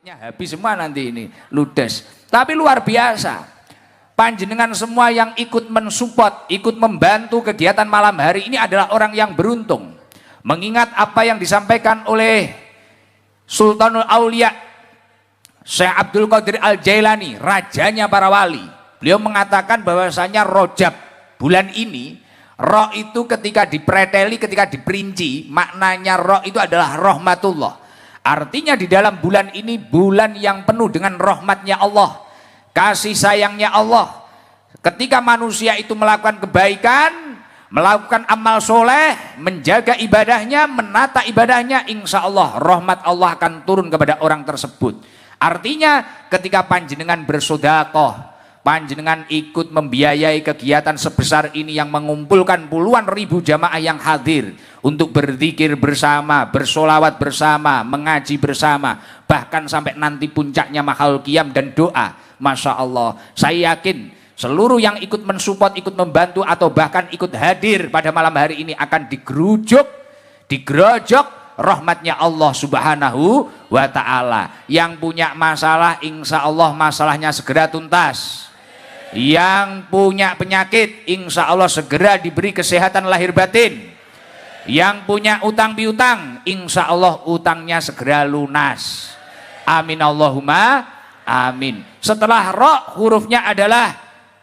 Habis semua nanti ini ludes. Tapi luar biasa. Panjenengan semua yang ikut mensupport, ikut membantu kegiatan malam hari ini adalah orang yang beruntung. Mengingat apa yang disampaikan oleh Sultanul Aulia Syekh Abdul Qadir Al-Jailani, rajanya para wali. Beliau mengatakan bahwasanya Rajab bulan ini, roh itu ketika dipreteli, ketika diperinci, maknanya roh itu adalah rahmatullah. Artinya di dalam bulan ini bulan yang penuh dengan rahmatnya Allah, kasih sayangnya Allah. Ketika manusia itu melakukan kebaikan, melakukan amal soleh, menjaga ibadahnya, menata ibadahnya, insya Allah rahmat Allah akan turun kepada orang tersebut. Artinya ketika panjenengan bersedekah, panjenengan ikut membiayai kegiatan sebesar ini yang mengumpulkan puluhan ribu jamaah yang hadir untuk berzikir bersama, bersolawat bersama, mengaji bersama, bahkan sampai nanti puncaknya mahal qiyam dan doa. Masya Allah, saya yakin seluruh yang ikut mensupport, ikut membantu atau bahkan ikut hadir pada malam hari ini akan digerojok rahmatnya Allah subhanahu wa ta'ala. Yang punya masalah insya Allah masalahnya segera tuntas. Yang punya penyakit insya Allah segera diberi kesehatan lahir batin. Yang punya utang piutang insya Allah utangnya segera lunas. Amin Allahumma amin. Setelah ro hurufnya adalah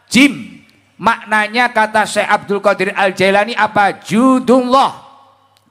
jim. Maknanya kata Syekh Abdul Qadir Al-Jailani apa? Judullah,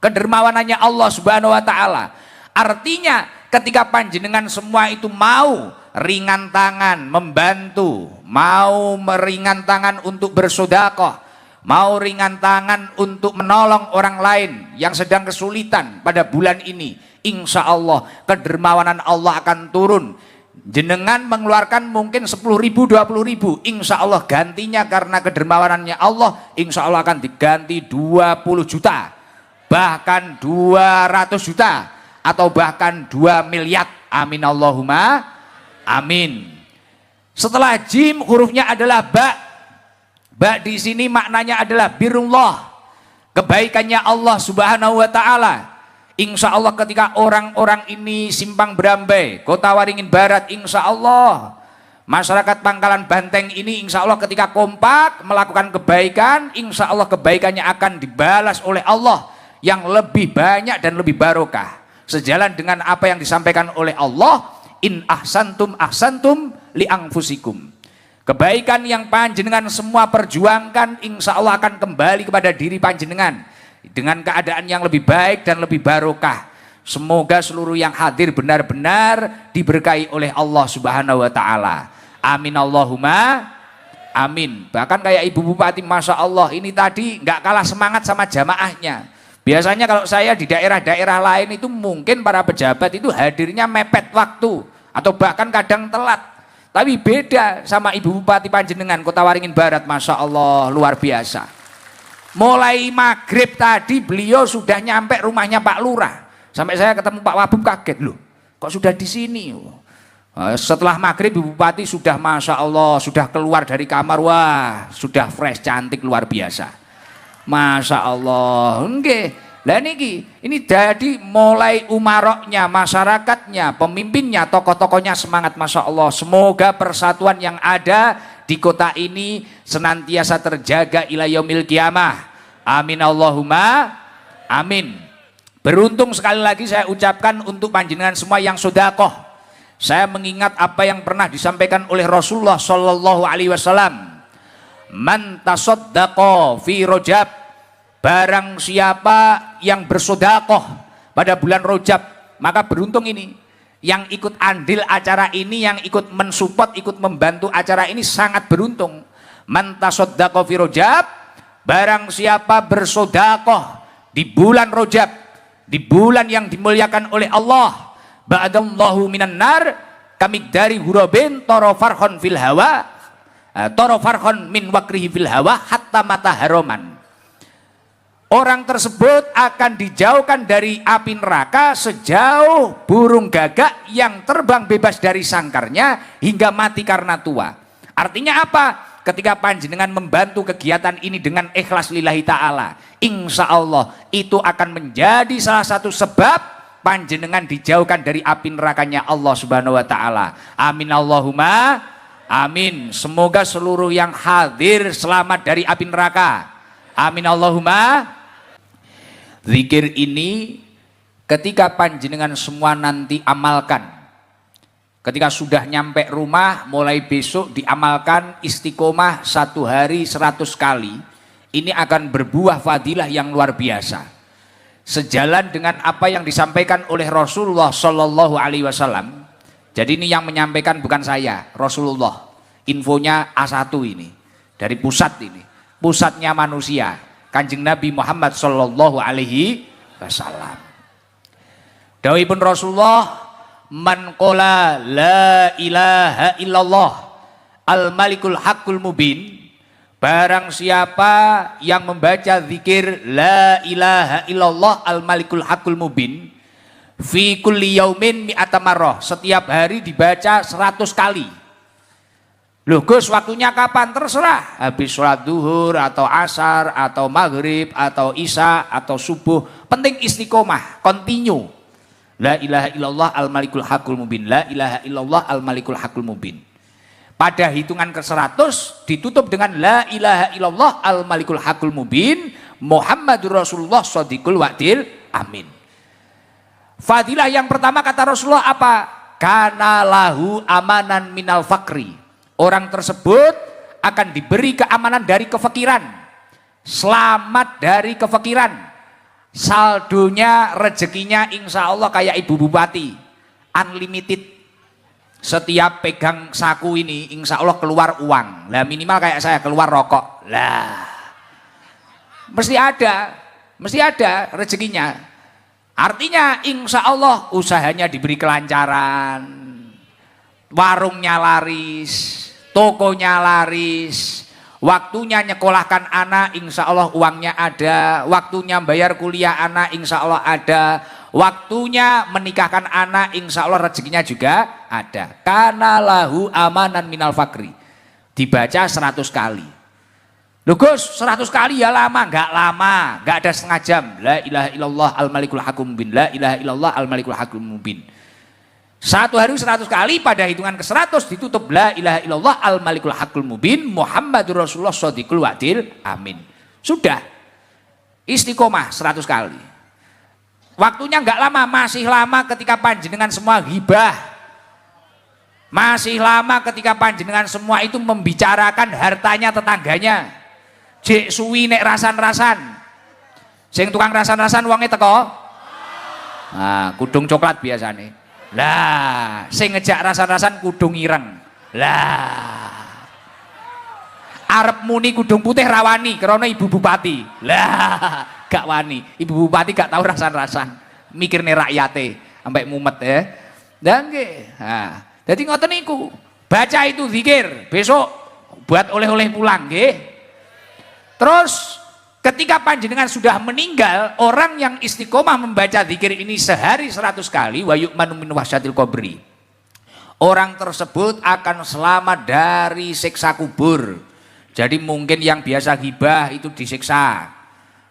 kedermawanannya Allah subhanahu wa ta'ala. Artinya ketika panjenengan semua itu mau ringan tangan membantu, mau meringan tangan untuk bersedekah, mau ringan tangan untuk menolong orang lain yang sedang kesulitan pada bulan ini, insya Allah kedermawanan Allah akan turun. Jenengan mengeluarkan mungkin 10.000, 20.000, insya Allah gantinya karena kedermawanannya Allah, insya Allah akan diganti 20 juta, bahkan 200 juta, atau bahkan 2 miliar. Amin Allahumma amin. Setelah jim hurufnya adalah ba. Ba di sini maknanya adalah birullah, kebaikannya Allah subhanahu wa ta'ala. Insya Allah ketika orang-orang ini simpang berambai Kota Waringin Barat, insya Allah masyarakat Pangkalan Banteng ini insya Allah ketika kompak melakukan kebaikan, insya Allah kebaikannya akan dibalas oleh Allah yang lebih banyak dan lebih barokah. Sejalan dengan apa yang disampaikan oleh Allah, in ahsantum ahsantum li anfusikum. Kebaikan yang panjenengan semua perjuangkan insya Allah akan kembali kepada diri panjenengan dengan keadaan yang lebih baik dan lebih barokah. Semoga seluruh yang hadir benar-benar diberkahi oleh Allah subhanahu wa ta'ala. Amin Allahumma amin. Bahkan kayak Ibu Bupati, Masya Allah, ini tadi nggak kalah semangat sama jamaahnya. Biasanya kalau saya di daerah-daerah lain itu mungkin para pejabat itu hadirnya mepet waktu atau bahkan kadang telat. Tapi beda sama Ibu Bupati panjenengan Kota Waringin Barat, Masya Allah, luar biasa. Mulai maghrib tadi beliau sudah nyampe rumahnya Pak Lurah. Sampai saya ketemu Pak Wabub kaget, loh kok sudah di sini. Setelah maghrib Ibu Bupati sudah Masya Allah, sudah keluar dari kamar, wah sudah fresh, cantik, luar biasa. Masya Allah. Nggih. Lah niki, ini jadi mulai umaroknya, masyarakatnya, pemimpinnya, tokoh-tokohnya semangat, Masya Allah. Semoga persatuan yang ada di kota ini senantiasa terjaga ila yaumil qiyamah. Amin Allahumma amin. Beruntung sekali lagi saya ucapkan untuk panjenengan semua yang sedekah. Saya mengingat apa yang pernah disampaikan oleh Rasulullah Shallallahu Alaihi Wasallam. Man tasaddaqa fi Rajab, barang siapa yang bersedekah pada bulan Rajab, maka beruntung ini. Yang ikut andil acara ini, yang ikut mensupport, ikut membantu acara ini sangat beruntung. Man tasaddaqa fi Rajab, barang siapa bersedekah di bulan Rajab, di bulan yang dimuliakan oleh Allah, ba'adallahu minan nar kamigdari hurabin tarafarhon fil hawa, tarafarhon min wakrihi fil hawa hatta mata haroman. Orang tersebut akan dijauhkan dari api neraka sejauh burung gagak yang terbang bebas dari sangkarnya hingga mati karena tua. Artinya apa? Ketika panjenengan membantu kegiatan ini dengan ikhlas lillahi ta'ala, insya Allah itu akan menjadi salah satu sebab panjenengan dijauhkan dari api nerakanya Allah Subhanahu wa taala. Amin Allahumma amin. Semoga seluruh yang hadir selamat dari api neraka. Amin Allahumma. Zikir ini ketika panjenengan semua nanti amalkan, ketika sudah nyampe rumah mulai besok diamalkan istiqomah 1 hari 100 kali, ini akan berbuah fadilah yang luar biasa. Sejalan dengan apa yang disampaikan oleh Rasulullah Shallallahu Alaihi Wasallam. Jadi ini yang menyampaikan bukan saya, Rasulullah. Infonya A1 ini dari pusat ini, pusatnya manusia, Kanjeng Nabi Muhammad Shallallahu Alaihi Wasallam. Dawuhipun Rasulullah, man qala la ilaha illallah al malikul haqqul mubin. Barang siapa yang membaca zikir la ilaha illallah al malikul haqqul mubin fi kulli yaumin mi'ata marrah, setiap hari dibaca 100 kali. Loh Gus, waktunya kapan? Terserah, habis sholat duhur atau asar atau maghrib atau isya atau subuh, penting istiqomah, continue. La ilaha illallah al malikul haqqul mubin, la ilaha illallah al malikul haqqul mubin. Pada hitungan ke-100 ditutup dengan la ilaha illallah al malikul haqqul mubin Muhammadur Rasulullah shadiqul wa'dil amin. Fadilah yang pertama kata Rasulullah apa? Kana lahu amanan minal fakri. Orang tersebut akan diberi keamanan dari kefakiran, selamat dari kefakiran. Saldonya, rezekinya insya Allah kayak ibu bupati, unlimited. Setiap pegang saku ini insya Allah keluar uang. Lah minimal kayak saya keluar rokok. Lah mesti ada rezekinya. Artinya insya Allah usahanya diberi kelancaran, warungnya laris, tokonya laris, waktunya nyekolahkan anak insya Allah uangnya ada, waktunya bayar kuliah anak insya Allah ada, waktunya menikahkan anak insya Allah rezekinya juga ada. Kana lahu amanan minal fakri, dibaca 100 kali. Loh Gus, 100 kali ya lama? Enggak ada setengah jam. La ilaha illallah al malikul haqqul mubin, la ilaha illallah al malikul haqqul mubin. 1 hari 100 kali, pada hitungan ke-100 ditutup la ilaha illallah al malikul haqqul mubin Muhammadur Rasulullah shadiqul wa'dil amin. Sudah istiqomah 100 kali. Waktunya enggak lama, masih lama ketika panjenengan semua ghibah, masih lama ketika panjenengan semua itu membicarakan hartanya tetangganya. Jek suwi nek rasan-rasan, sing tukang rasan-rasan wonge teko, nah kudung coklat biasane. Lah sing ngejak rasan-rasan kudung ireng. Lah arep muni kudung putih rawani karena ibu bupati. Lah gak wani, ibu bupati gak tahu rasan-rasan, mikirne rakyate sampai mumet ya. Dan nggih. Nah, jadi ngoten niku. Baca itu zikir, besok buat oleh-oleh pulang nggih. Terus ketika panjenengan sudah meninggal, orang yang istiqomah membaca zikir ini sehari 100 kali wa yu'manu min wahsyatil qabri, orang tersebut akan selamat dari siksa kubur. Jadi mungkin yang biasa ghibah itu disiksa,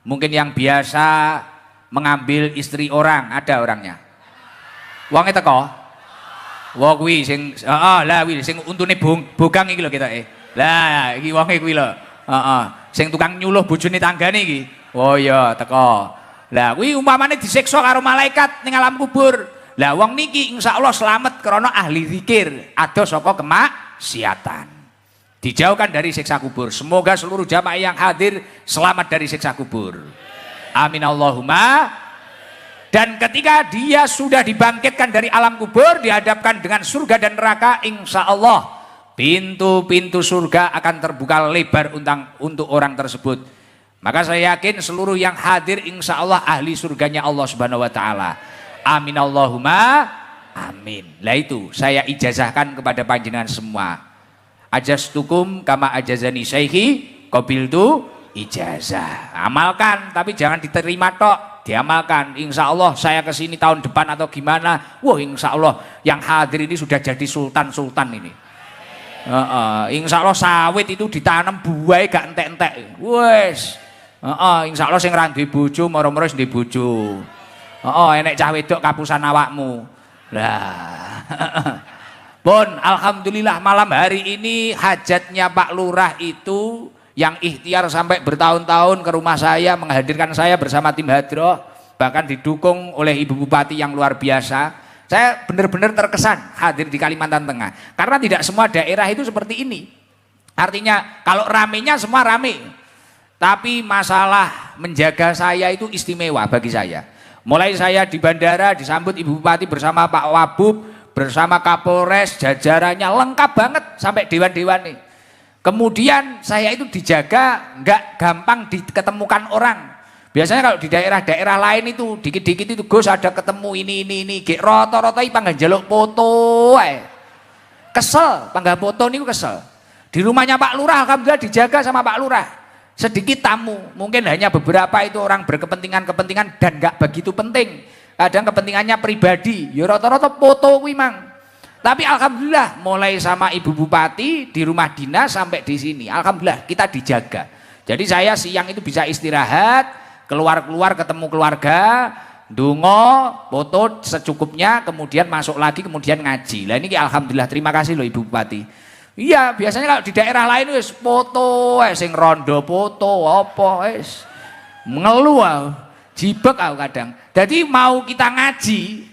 mungkin yang biasa mengambil istri orang, ada orangnya wonge teko wong kuwi sing lah kuwi sing untune bogang iki lho ketoke. Lah iki wonge kuwi lho. Sing tukang nyuluh bojone tanggane iki. Oh iya teko. Lah kuwi umpamane disiksa karo malaikat ning alam kubur. Lah wong niki insyaallah selamat karena ahli zikir, ado saka kemaksiatan, dijauhkan dari siksa kubur. Semoga seluruh jamaah yang hadir selamat dari siksa kubur. Amin Allahumma. Dan ketika dia sudah dibangkitkan dari alam kubur, dihadapkan dengan surga dan neraka, insya Allah pintu-pintu surga akan terbuka lebar untuk orang tersebut. Maka saya yakin seluruh yang hadir insya Allah ahli surganya Allah Subhanahu wa Ta'ala. Amin Allahumma amin. Lah itu saya ijazahkan kepada panjenengan semua. Ajastukum kama ajazani syaihi qabiltu ijazah. Amalkan, tapi jangan diterima tok, diamalkan. Insya Allah saya kesini tahun depan atau gimana, wah insya Allah yang hadir ini sudah jadi sultan-sultan ini. Insya Allah sawit itu ditanam buah gak entek-entek. Wes. Insya Allah sing ra duwe bojo moro-moro duwe bojo. Oh, enek cah wedok kapusan awakmu. Lah. Pun alhamdulillah malam hari ini hajatnya Pak Lurah itu yang ikhtiar sampai bertahun-tahun ke rumah saya menghadirkan saya bersama tim hadroh, bahkan didukung oleh Ibu Bupati yang luar biasa. Saya benar-benar terkesan hadir di Kalimantan Tengah karena tidak semua daerah itu seperti ini. Artinya kalau ramenya semua rame, tapi masalah menjaga saya itu istimewa bagi saya. Mulai saya di bandara disambut Ibu Bupati bersama Pak Wabub, bersama Kapolres, jajarannya lengkap banget sampai dewan-dewan nih. Kemudian saya itu dijaga nggak gampang diketemukan orang. Biasanya kalau di daerah-daerah lain itu dikit-dikit itu Gus ada ketemu ini gek rata-rata pangga njaluk foto ae. Kesel, pangga foto niku kesel. Di rumahnya Pak Lurah alhamdulillah dijaga sama Pak Lurah. Sedikit tamu, mungkin hanya beberapa itu orang berkepentingan-kepentingan dan nggak begitu penting. Kadang kepentingannya pribadi, ya rata-rata foto kuwi mang. Tapi alhamdulillah mulai sama Ibu Bupati di rumah dinas sampai di sini, alhamdulillah kita dijaga. Jadi saya siang itu bisa istirahat, keluar-keluar ketemu keluarga, ndonga, foto secukupnya, kemudian masuk lagi, kemudian ngaji. Lah ini alhamdulillah, terima kasih loh Ibu Bupati. Iya, biasanya kalau di daerah lain wis foto, sing rondo foto apa wis ngeluh, jibek aku kadang. Jadi mau kita ngaji,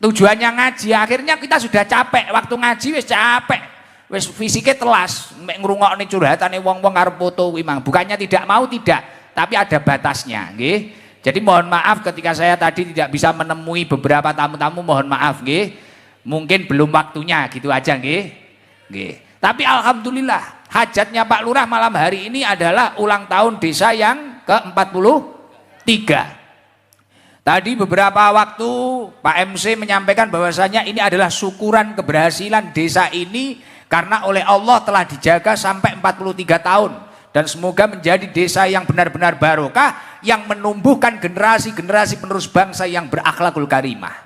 tujuannya ngaji, akhirnya kita sudah capek. Waktu ngaji wis capek, wis fisiknya telas, mek ngrungokne curhatane wong-wong arep foto kuwi mang. Bukannya tidak mau, tidak, tapi ada batasnya, nggih. Jadi mohon maaf ketika saya tadi tidak bisa menemui beberapa tamu-tamu, mohon maaf nggih. Mungkin belum waktunya, gitu aja nggih. Tapi alhamdulillah hajatnya Pak Lurah malam hari ini adalah ulang tahun desa yang ke-43. Tadi beberapa waktu Pak MC menyampaikan bahwasanya ini adalah syukuran keberhasilan desa ini karena oleh Allah telah dijaga sampai 43 tahun dan semoga menjadi desa yang benar-benar barokah yang menumbuhkan generasi-generasi penerus bangsa yang berakhlakul karimah.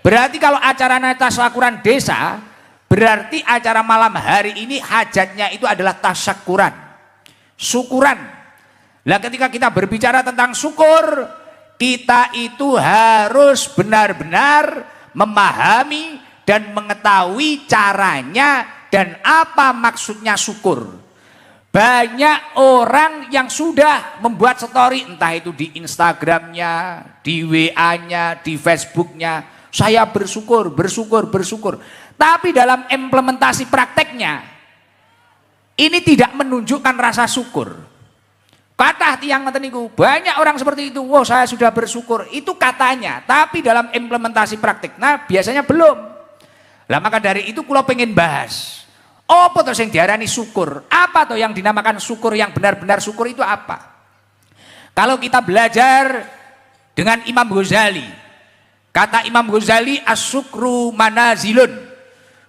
Berarti kalau acara tasyakuran desa, berarti acara malam hari ini hajatnya itu adalah tasyakuran, syukuran. Lah ketika kita berbicara tentang syukur, kita itu harus benar-benar memahami dan mengetahui caranya dan apa maksudnya syukur. Banyak orang yang sudah membuat story, entah itu di Instagramnya, di WA-nya, di Facebooknya, saya bersyukur. Tapi dalam implementasi prakteknya, ini tidak menunjukkan rasa syukur. Kata tiang ngeten niku, banyak orang seperti itu. Wow, saya sudah bersyukur. Itu katanya, tapi dalam implementasi praktek, nah biasanya belum. Lah maka dari itu kula pengen bahas. Apa tuh yang diarani syukur? Apa tuh yang dinamakan syukur, yang benar-benar syukur itu apa? Kalau kita belajar dengan Imam Ghazali, kata Imam Ghazali, as-syukru manazilun.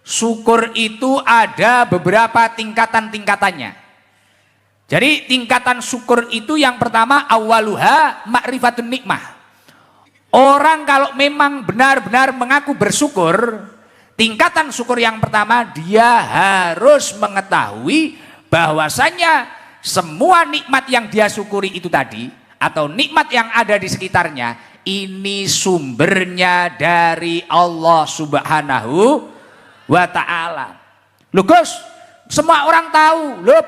Syukur itu ada beberapa tingkatan-tingkatannya. Jadi tingkatan syukur itu yang pertama awaluha ma'rifatun nikmah. Orang kalau memang benar-benar mengaku bersyukur, tingkatan syukur yang pertama dia harus mengetahui bahwasanya semua nikmat yang dia syukuri itu tadi atau nikmat yang ada di sekitarnya ini sumbernya dari Allah Subhanahu wa ta'ala. Loh Gus, semua orang tahu. Loh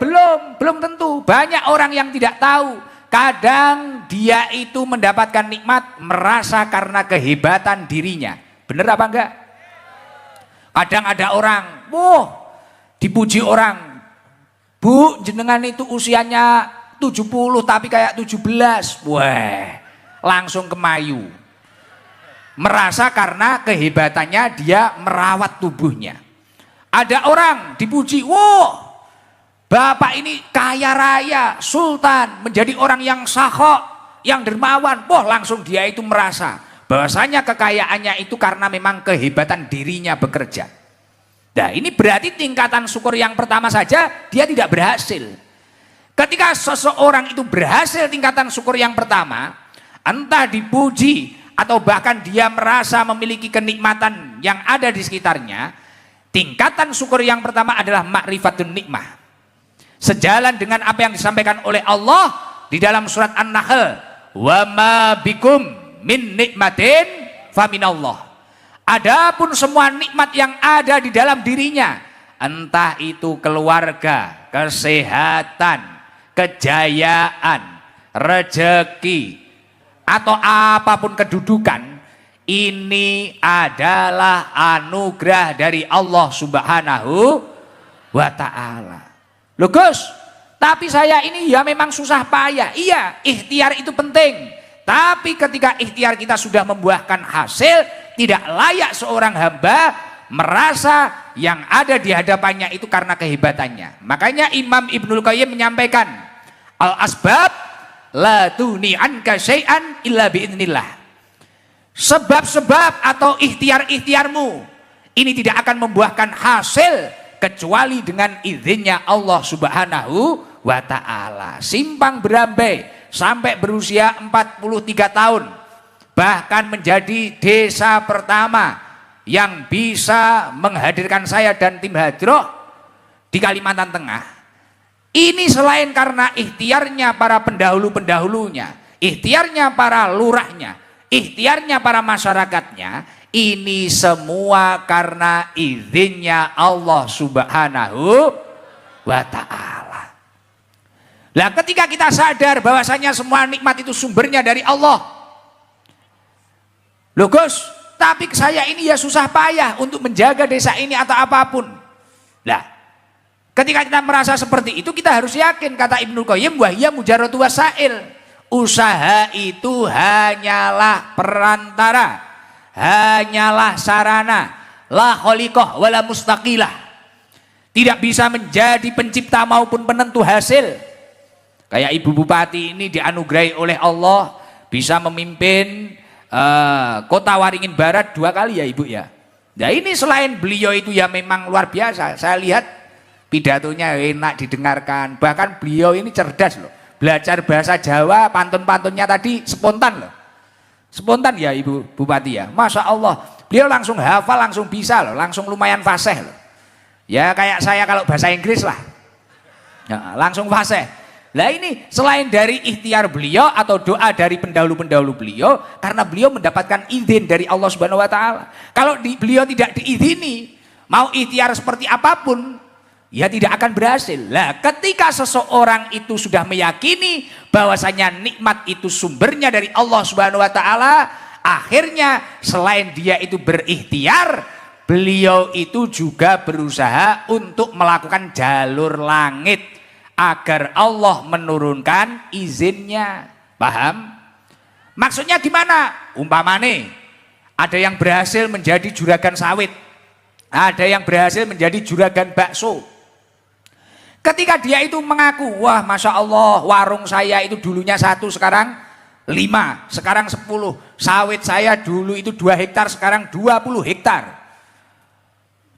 belum tentu. Banyak orang yang tidak tahu. Kadang dia itu mendapatkan nikmat merasa karena kehebatan dirinya. Bener apa enggak? Kadang ada orang, dipuji orang, Bu jenengan itu usianya 70 tapi kayak 17. Wah, langsung kemayu. Merasa karena kehebatannya dia merawat tubuhnya. Ada orang dipuji, bapak ini kaya raya, sultan, menjadi orang yang sakho, yang dermawan. Langsung dia itu merasa bahwasanya kekayaannya itu karena memang kehebatan dirinya bekerja. Nah ini berarti tingkatan syukur yang pertama saja dia tidak berhasil. Ketika seseorang itu berhasil tingkatan syukur yang pertama, entah dipuji atau bahkan dia merasa memiliki kenikmatan yang ada di sekitarnya, tingkatan syukur yang pertama adalah ma'rifatun nikmah. Sejalan dengan apa yang disampaikan oleh Allah di dalam surat An-Nahl, wa ma bikum min nikmatin faminallah. Adapun semua nikmat yang ada di dalam dirinya, entah itu keluarga, kesehatan, kejayaan, rezeki, atau apapun kedudukan, ini adalah anugerah dari Allah Subhanahu wa ta'ala. Loh Gus, tapi saya ini ya memang susah payah. Iya, ikhtiar itu penting. Tapi ketika ikhtiar kita sudah membuahkan hasil, tidak layak seorang hamba merasa yang ada di hadapannya itu karena kehebatannya. Makanya Imam Ibnul Qayyim menyampaikan, al-asbab la tuni anka syai'an illa biidznillah. Sebab-sebab atau ikhtiar-ikhtiarmu ini tidak akan membuahkan hasil kecuali dengan izinnya Allah Subhanahu wa ta'ala. Simpang berambai sampai berusia 43 tahun, bahkan menjadi desa pertama yang bisa menghadirkan saya dan tim hadroh di Kalimantan Tengah. Ini selain karena ikhtiarnya para pendahulu-pendahulunya, ikhtiarnya para lurahnya, ikhtiarnya para masyarakatnya, ini semua karena izinnya Allah Subhanahu wa ta'ala. Nah, ketika kita sadar bahwasanya semua nikmat itu sumbernya dari Allah. Loh Gus, tapi saya ini ya susah payah untuk menjaga desa ini atau apapun. Nah, ketika kita merasa seperti itu, kita harus yakin, kata Ibnul Qayyim, wahya mujarratu wasail. Usaha itu hanyalah perantara, hanyalah sarana, la khaliqah wala mustaqilah. Tidak bisa menjadi pencipta maupun penentu hasil. Kayak Ibu Bupati ini dianugerahi oleh Allah bisa memimpin Kota Waringin Barat 2 kali ya Ibu ya. Nah ini selain beliau itu ya memang luar biasa. Saya lihat pidatonya enak didengarkan. Bahkan beliau ini cerdas loh. Belajar bahasa Jawa, pantun-pantunnya tadi spontan loh. Spontan ya Ibu Bupati ya. Masya Allah, beliau langsung hafal, langsung bisa loh. Langsung lumayan fasih loh. Ya kayak saya kalau bahasa Inggris lah. Ya, langsung fasih. Nah ini selain dari ikhtiar beliau atau doa dari pendahulu-pendahulu beliau, karena beliau mendapatkan izin dari Allah Subhanahu wa ta'ala. Kalau beliau tidak diizini, mau ikhtiar seperti apapun, ya tidak akan berhasil. Nah ketika seseorang itu sudah meyakini bahwasanya nikmat itu sumbernya dari Allah Subhanahu wa ta'ala, akhirnya selain dia itu berikhtiar, beliau itu juga berusaha untuk melakukan jalur langit agar Allah menurunkan izinnya. Paham? Maksudnya gimana? Umpamane ada yang berhasil menjadi juragan sawit, ada yang berhasil menjadi juragan bakso. Ketika dia itu mengaku, wah Masya Allah warung saya itu dulunya 1, sekarang 5, sekarang 10. Sawit saya dulu itu 2 hektar, sekarang 20 hektar.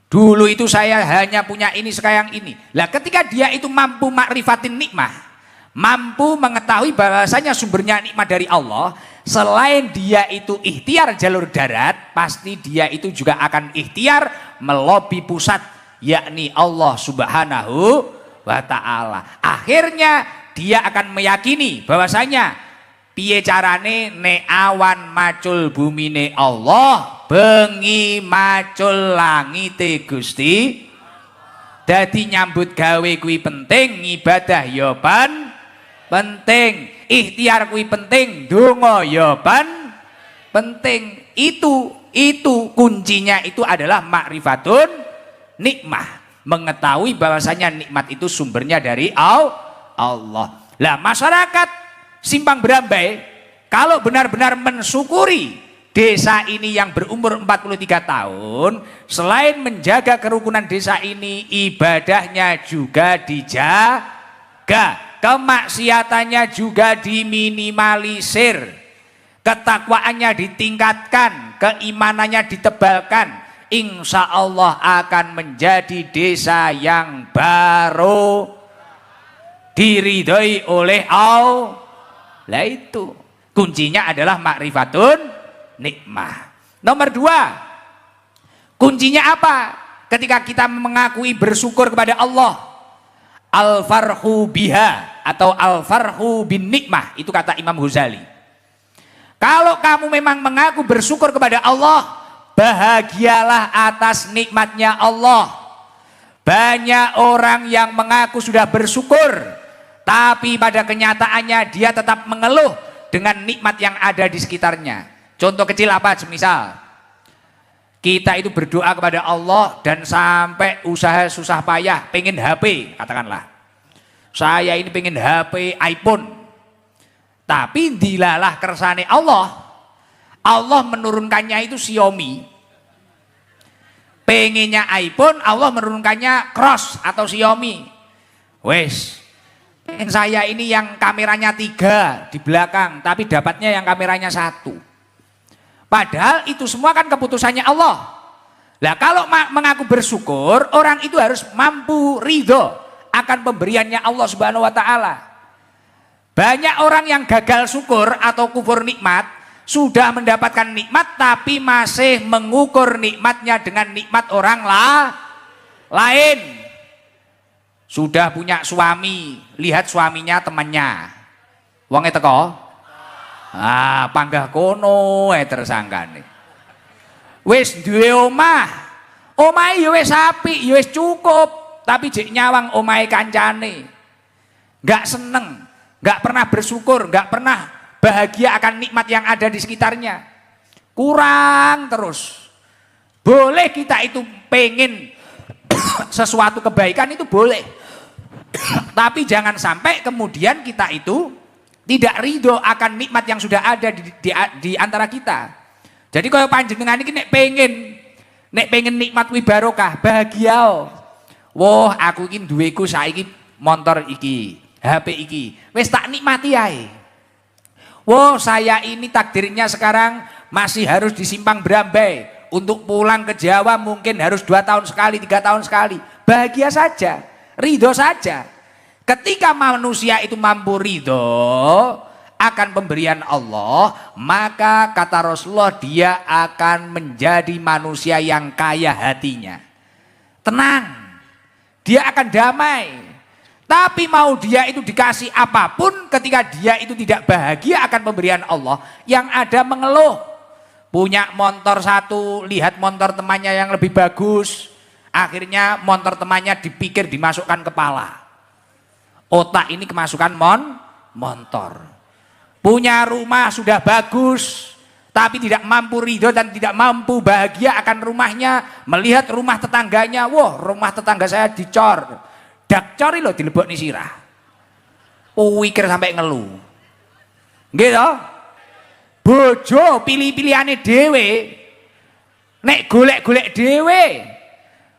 Dulu itu saya hanya punya ini, sekarang ini. Lah ketika dia itu mampu makrifatin nikmah, mampu mengetahui bahwasanya sumbernya nikmat dari Allah, selain dia itu ikhtiar jalur darat, pasti dia itu juga akan ikhtiar melobi pusat, yakni Allah Subhanahu wa ta'ala. Akhirnya dia akan meyakini bahwasanya piye carane nek awan macul bumine Allah, bengi macul langite Gusti. Dadi nyambut gawe kuwi penting, ibadah ya penting, ikhtiar kuwi penting, donga ya penting. Itu kuncinya itu adalah makrifatun nikmah, mengetahui bahwasanya nikmat itu sumbernya dari Allah. Lah masyarakat Simpang Berambai kalau benar-benar mensyukuri desa ini yang berumur 43 tahun, selain menjaga kerukunan desa ini, ibadahnya juga dijaga, kemaksiatannya juga diminimalisir, ketakwaannya ditingkatkan, keimanannya ditebalkan, insya Allah akan menjadi desa yang baru diridhoi oleh Allah. Lah itu kuncinya adalah makrifatun nikmah. Nomor 2, kuncinya apa? Ketika kita mengakui bersyukur kepada Allah, al-farhu biha atau al-farhu bin nikmah, itu kata Imam Ghazali. Kalau kamu memang mengaku bersyukur kepada Allah, bahagialah atas nikmatnya Allah. Banyak orang yang mengaku sudah bersyukur, tapi pada kenyataannya dia tetap mengeluh dengan nikmat yang ada di sekitarnya. Contoh kecil apa? Semisal kita itu berdoa kepada Allah dan sampai usaha susah payah pengen HP, katakanlah saya ini pengen HP iPhone, tapi dilalah kersane Allah, Allah menurunkannya itu Xiaomi. Pengennya iPhone, Allah menurunkannya Cross atau Xiaomi. Wes, pengen saya ini yang kameranya 3 di belakang, tapi dapatnya yang kameranya 1. Padahal itu semua kan keputusannya Allah. Nah, kalau mengaku bersyukur, orang itu harus mampu ridho akan pemberiannya Allah Subhanahu wa taala. Banyak orang yang gagal syukur atau kufur nikmat, sudah mendapatkan nikmat tapi masih mengukur nikmatnya dengan nikmat orang lain. Sudah punya suami, lihat suaminya temannya. Wonge teko? Panggah kono tersangkane. Wis duwe omah. Omahe ya wis apik, ya wis cukup. Tapi jek nyawang omahe kancane, nggak seneng, nggak pernah bersyukur, nggak pernah bahagia akan nikmat yang ada di sekitarnya, kurang terus. Boleh kita itu pengen sesuatu kebaikan itu boleh, tapi jangan sampai kemudian kita itu tidak ridho akan nikmat yang sudah ada di antara kita. Jadi kalau panjenengan ini nek pengen nikmat wibarokah, bahagia. Wah, aku iki duweku saiki motor iki, HP iki. Wis tak nikmati ae. Wah, saya ini takdirnya sekarang masih harus di Simpang Brambai. Untuk pulang ke Jawa mungkin harus 2 tahun sekali, 3 tahun sekali. Bahagia saja, ridho saja. Ketika manusia itu mampu ridho akan pemberian Allah, maka kata Rasulullah dia akan menjadi manusia yang kaya hatinya. Tenang. Dia akan damai. Tapi mau dia itu dikasih apapun, ketika dia itu tidak bahagia akan pemberian Allah, yang ada mengeluh. Punya motor 1, lihat motor temannya yang lebih bagus, akhirnya motor temannya dipikir dimasukkan kepala. Otak ini kemasukan motor. Punya rumah sudah bagus, tapi tidak mampu ridho dan tidak mampu bahagia akan rumahnya, melihat rumah tetangganya, wah rumah tetangga saya dicor, dak cori loh dilebokni sirah, pikir sampai ngeluh, gitu. Bojo pilih-pilihane dhewe, nek golek-golek dhewe,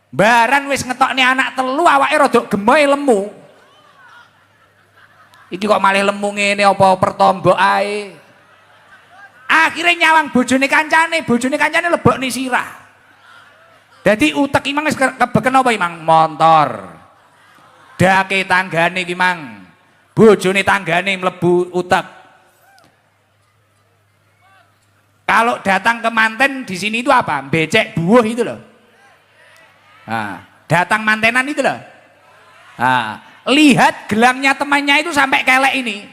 baran wis ngetokne anak 3 awake rada gemoy lemu. Iki kok malih lemu ngene apa pertombok ae. Akhirnya nyawang bojone kancane lebokne sirah. Dadi utek imang wis kebeken apa imang? Montor. Dake tanggane iki mang. Bojone tanggane mlebu utek. Kalau datang ke manten di sini itu apa? Becek buah itu loh. Datang mantenan itu loh. Lihat gelangnya temannya itu sampai kelek ini.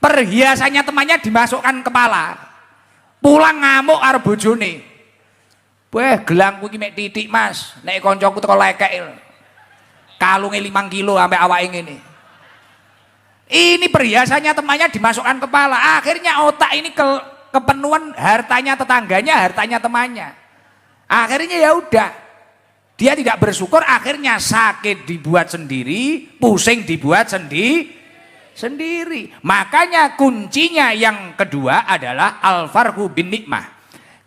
Perhiasannya temannya dimasukkan kepala. Pulang ngamuk karo bojone. Weh, gelangku iki mek titik, Mas. Nek koncoku teko lekek. Kalunge 5 kilo sampai awake ngene. Ini perhiasannya temannya dimasukkan kepala. Akhirnya otak ini kepenuhan hartanya tetangganya, hartanya temannya. Akhirnya ya udah. Dia tidak bersyukur, akhirnya sakit dibuat sendiri, pusing dibuat sendiri. Makanya kuncinya yang kedua adalah al-farhu bin nikmah.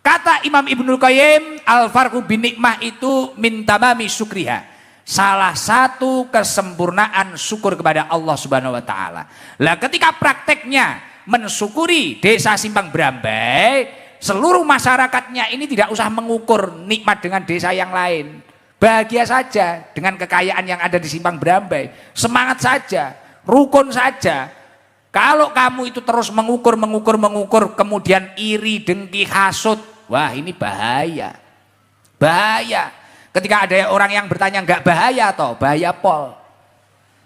Kata Imam Ibnul Qayyim, al-farhu bin nikmah itu min tamami syukriha. Salah satu kesempurnaan syukur kepada Allah Subhanahu wa taala. Lah ketika prakteknya mensyukuri desa Simpang Brambai, seluruh masyarakatnya ini tidak usah mengukur nikmat dengan desa yang lain. Bahagia saja dengan kekayaan yang ada di Simpang Brambai. Semangat saja, rukun saja. Kalau kamu itu terus mengukur, kemudian iri, dengki, hasut, wah ini bahaya. Bahaya. Ketika ada orang yang bertanya enggak bahaya toh, bahaya pol.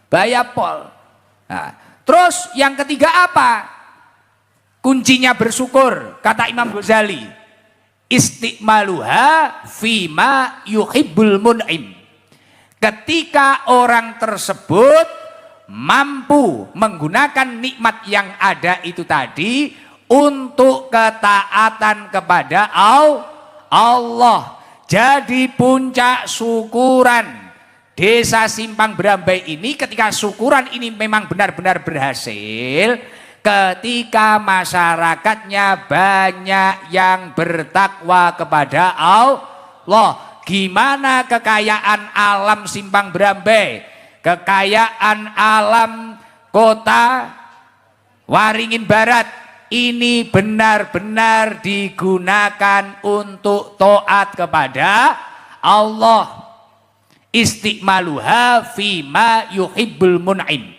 Bahaya pol. Nah, terus yang ketiga apa? Kuncinya bersyukur, kata Imam Ghazali, istiqmaluha fima yuhibbul mun'im. Ketika orang tersebut mampu menggunakan nikmat yang ada itu tadi untuk ketaatan kepada Allah. Jadi puncak syukuran desa Simpang Berambai ini, ketika syukuran ini memang benar-benar berhasil, ketika masyarakatnya banyak yang bertakwa kepada Allah. Gimana kekayaan alam Simpang Berambai, kekayaan alam kota Waringin Barat ini benar-benar digunakan untuk taat kepada Allah. Istiqmaluha fima yuhibbul mun'im.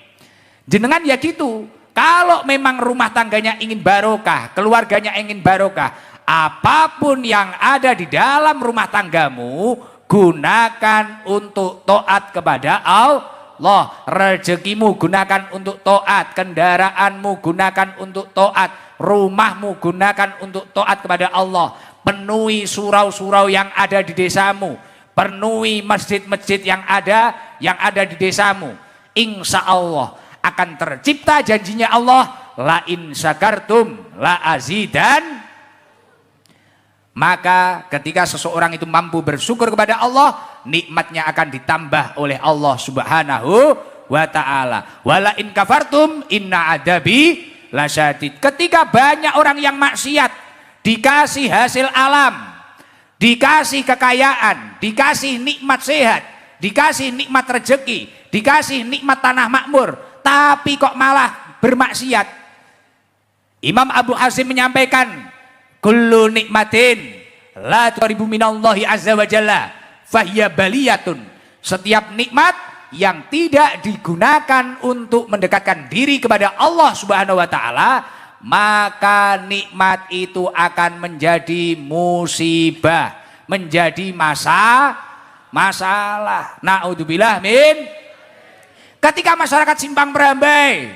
Jenengan ya gitu. Kalau memang rumah tangganya ingin barokah, keluarganya ingin barokah, apapun yang ada di dalam rumah tanggamu gunakan untuk taat kepada Allah. Rezekimu gunakan untuk taat, kendaraanmu gunakan untuk taat, rumahmu gunakan untuk taat kepada Allah. Penuhi surau-surau yang ada di desamu, penuhi masjid-masjid yang ada di desamu. Insya Allah akan tercipta janjinya Allah, la in syakartum la azidan. Maka ketika seseorang itu mampu bersyukur kepada Allah, nikmatnya akan ditambah oleh Allah Subhanahu wa ta'ala. Wala in kafartum inna adabi lasyadid. Ketika banyak orang yang maksiat dikasih hasil alam, dikasih kekayaan, dikasih nikmat sehat, dikasih nikmat rezeki, dikasih nikmat tanah makmur, tapi kok malah bermaksiat. Imam Abu Hasim menyampaikan, kullu nikmatin la turibu minallahi azza wa jalla fahiya baliyatun. Setiap nikmat yang tidak digunakan untuk mendekatkan diri kepada Allah Subhanahu wa ta'ala, maka nikmat itu akan menjadi musibah, menjadi masalah. Naudzubillah min. Ketika masyarakat Simpang Berambai,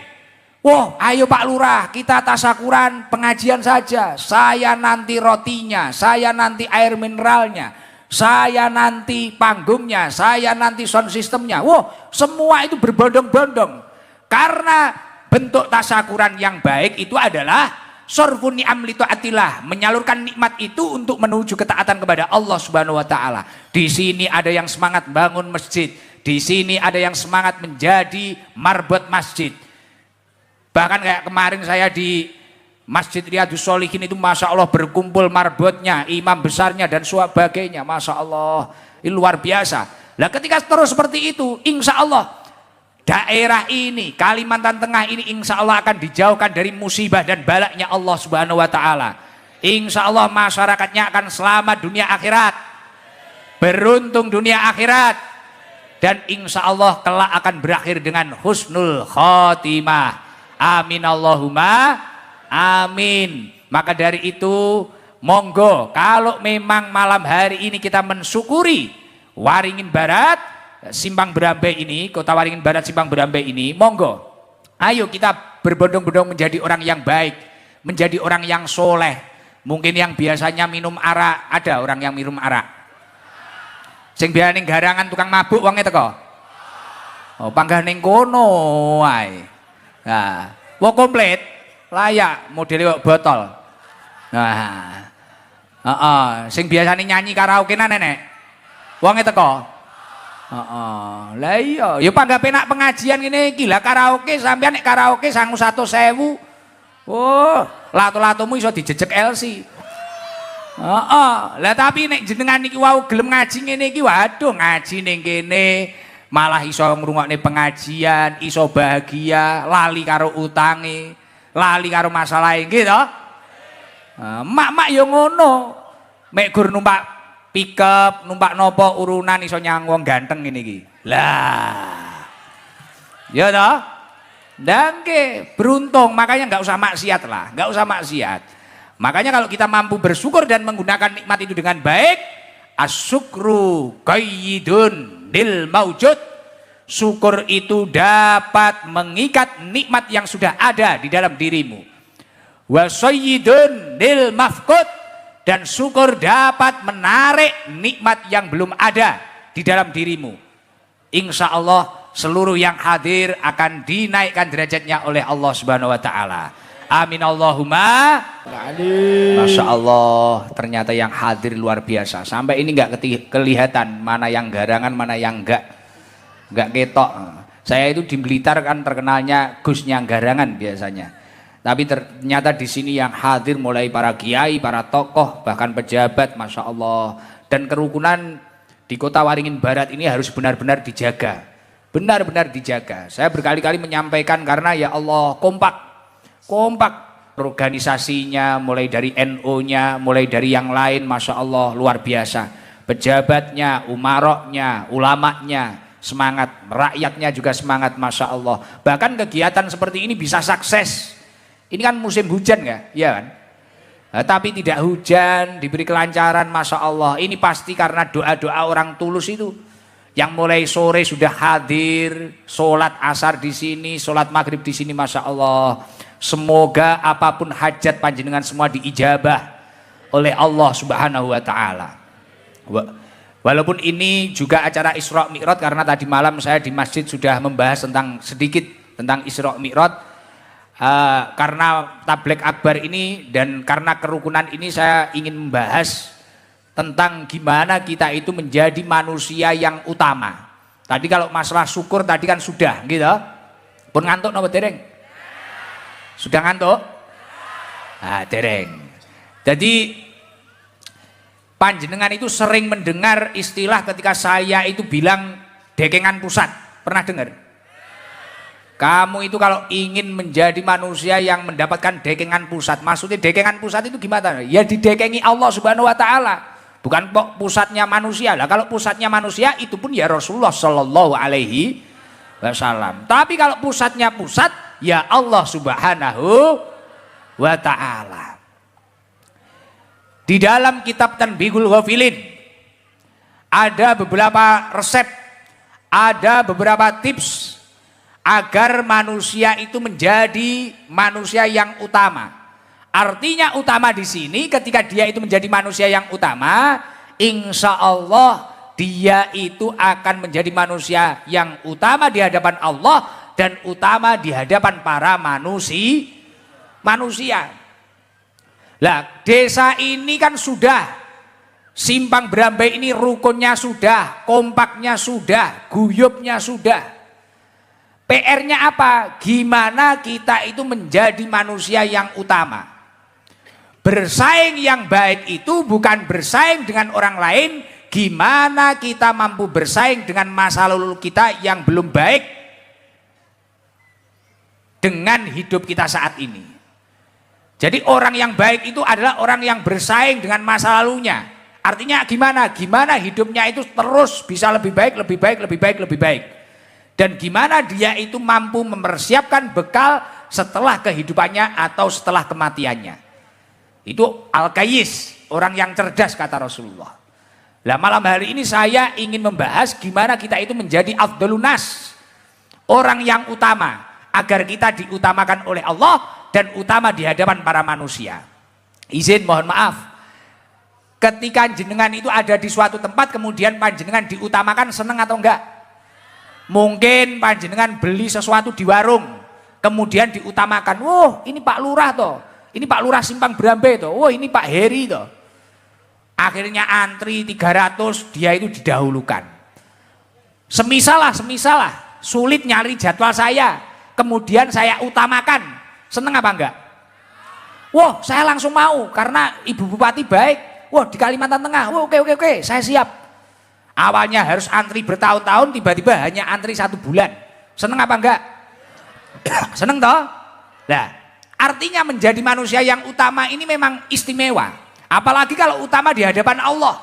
wah, ayo Pak Lurah, kita tasakuran pengajian saja. Saya nanti rotinya, saya nanti air mineralnya, saya nanti panggungnya, saya nanti sound systemnya. Wah, semua itu berbondong-bondong. Karena bentuk tasakuran yang baik itu adalah sorfun ni'am li taatillah, menyalurkan nikmat itu untuk menuju ketaatan kepada Allah Subhanahu wa taala. Di sini ada yang semangat bangun masjid, di sini ada yang semangat menjadi marbot masjid. Bahkan kayak kemarin saya di Masjid Riyadhus Sholihin itu Masya Allah berkumpul marbotnya, imam besarnya dan sebagainya. Masya Allah, ini luar biasa. Nah ketika terus seperti itu, insya Allah daerah ini, Kalimantan Tengah ini insya Allah akan dijauhkan dari musibah dan balaknya Allah Subhanahu wa ta'ala. Insya Allah masyarakatnya akan selamat dunia akhirat, beruntung dunia akhirat, dan insya Allah kelak akan berakhir dengan husnul khotimah. Amin Allahumma amin. Maka dari itu monggo, kalau memang malam hari ini kita mensyukuri Waringin Barat Simpang Berambai ini, kota Waringin Barat Simpang Berambai ini, monggo ayo kita berbondong-bondong menjadi orang yang baik, menjadi orang yang soleh. Mungkin yang biasanya minum arak, ada orang yang minum arak, sing biasa ning garangan tukang mabuk wong teko. Oh, panggah ning kono wae. Nah, wong komplit, layak modele botol. Nah. Sing biasane nyanyi karaoke nenek. Wong teko. Lah iya, ya panggah penak pengajian ngene iki. Lah karaoke sampean nek karaoke sangu 100.000. Oh, lato-latomu iso dijejek LC. Lah tapi nek jenengan niki wau gelem ngaji ngene iki, waduh ngaji ning kene malah iso ngrungokne pengajian, iso bahagia, lali karo utange, lali karo masalahe nggih to. Mak-mak ya ngono. Mek gur numpak pickup, numpak nopo urunan iso nyang wong ganteng ngene iki. Lah. Ya to? Nggih, beruntung, makanya enggak usah maksiat lah, enggak usah maksiat. Makanya kalau kita mampu bersyukur dan menggunakan nikmat itu dengan baik, asyukru qayyidun lil maujud. Syukur itu dapat mengikat nikmat yang sudah ada di dalam dirimu. wa sayyidun lil mafqud, dan syukur dapat menarik nikmat yang belum ada di dalam dirimu. Insya Allah seluruh yang hadir akan dinaikkan derajatnya oleh Allah Subhanahu wa taala. Amin Allahumma. Masya Allah, ternyata yang hadir luar biasa. Sampai ini nggak kelihatan mana yang garangan, mana yang nggak ketok. Saya itu di Blitar kan terkenalnya Gusnya garangan biasanya. Tapi ternyata di sini yang hadir mulai para kiai, para tokoh, bahkan pejabat, masya Allah. Dan kerukunan di Kota Waringin Barat ini harus benar-benar dijaga, benar-benar dijaga. Saya berkali-kali menyampaikan karena ya Allah kompak organisasinya, mulai dari NU-nya, mulai dari yang lain, masya Allah luar biasa. Pejabatnya, umaroknya, ulamanya semangat, rakyatnya juga semangat, masya Allah. Bahkan kegiatan seperti ini bisa sukses. Ini kan musim hujan ya kan? Nah, tapi tidak hujan, diberi kelancaran, masya Allah. Ini pasti karena doa-doa orang tulus itu. Yang mulai sore sudah hadir, sholat asar di sini, sholat maghrib di sini, masya Allah. Semoga apapun hajat panjenengan semua diijabah oleh Allah Subhanahu wa taala. Walaupun ini juga acara Isra Mi'raj, karena tadi malam saya di masjid sudah membahas sedikit tentang Isra Mi'raj. Karena Tablek Akbar ini dan karena kerukunan ini saya ingin membahas tentang gimana kita itu menjadi manusia yang utama. Tadi kalau masalah syukur tadi kan sudah gitu. Pun ngantuk napa dereng? Sudah ngantuk? Dereng. Jadi panjenengan itu sering mendengar istilah ketika saya itu bilang dekengan pusat. Pernah dengar? Kamu itu kalau ingin menjadi manusia yang mendapatkan dekengan pusat, maksudnya dekengan pusat itu gimana? Ya didekengi Allah Subhanahu wa taala. Bukan pusatnya manusia lah. Kalau pusatnya manusia itu pun ya Rasulullah Shallallahu alaihi wasallam. Tapi kalau pusatnya pusat ya Allah Subhanahu wa taala. Di dalam kitab Tanbihul Ghafilin ada beberapa resep, ada beberapa tips agar manusia itu menjadi manusia yang utama. Artinya utama di sini ketika dia itu menjadi manusia yang utama, insya Allah dia itu akan menjadi manusia yang utama di hadapan Allah dan utama di hadapan para manusia. Lah, desa ini kan sudah simpang berambai ini rukunnya sudah, kompaknya sudah, guyupnya sudah. PR-nya apa? Gimana kita itu menjadi manusia yang utama. Bersaing yang baik itu bukan bersaing dengan orang lain. Gimana kita mampu bersaing dengan masa lalu kita yang belum baik dengan hidup kita saat ini. Jadi orang yang baik itu adalah orang yang bersaing dengan masa lalunya. Artinya gimana? Gimana hidupnya itu terus bisa lebih baik, lebih baik, lebih baik, lebih baik. Dan gimana dia itu mampu mempersiapkan bekal setelah kehidupannya atau setelah kematiannya. Itu Al-Qayyis, orang yang cerdas kata Rasulullah. Nah, malam hari ini saya ingin membahas gimana kita itu menjadi afdhalun nas, orang yang utama, agar kita diutamakan oleh Allah dan utama di hadapan para manusia. Izin mohon maaf, ketika jenengan itu ada di suatu tempat kemudian panjenengan diutamakan, seneng atau enggak? Mungkin panjenengan beli sesuatu di warung kemudian diutamakan, wah ini Pak Lurah toh, ini Pak Lurah Simpang Brambe toh, wah ini Pak Heri toh. Akhirnya antri 300, dia itu didahulukan. Semisal lah, sulit nyari jadwal saya, kemudian saya utamakan, seneng apa enggak? Wah saya langsung mau karena Ibu Bupati baik, wah di Kalimantan Tengah, wah oke, saya siap. Awalnya harus antri bertahun-tahun, tiba-tiba hanya antri 1 bulan. Seneng apa enggak? Seneng toh? Nah, artinya menjadi manusia yang utama ini memang istimewa. Apalagi kalau utama di hadapan Allah.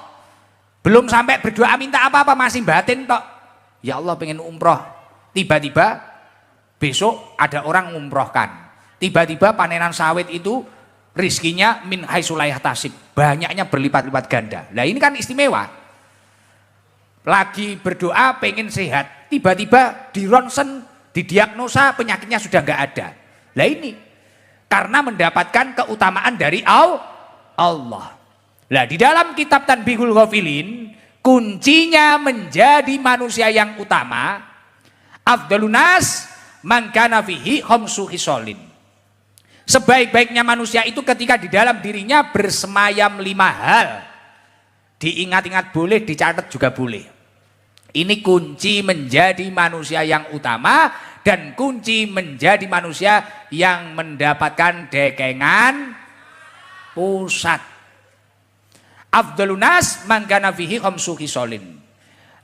Belum sampai berdoa minta apa-apa, masih batin toh. Ya Allah pengen umroh. Tiba-tiba besok ada orang ngumrohkan. Tiba-tiba panenan sawit itu rizkinya min haitsu la yahtasib. Banyaknya berlipat-lipat ganda. Nah ini kan istimewa. Lagi berdoa pengen sehat, tiba-tiba di ronsen, didiagnosa penyakitnya sudah nggak ada. Lah ini karena mendapatkan keutamaan dari Allah. Nah, di dalam kitab Tanbihul Ghafilin, kuncinya menjadi manusia yang utama, afdhalun nas man kana fihi khamsu khisalin. Sebaik-baiknya manusia itu ketika di dalam dirinya bersemayam 5 hal. Diingat-ingat boleh, dicatat juga boleh. Ini kunci menjadi manusia yang utama dan kunci menjadi manusia yang mendapatkan dekengan pusat. Afdhalun nas man kana fihi khamsu khisalin.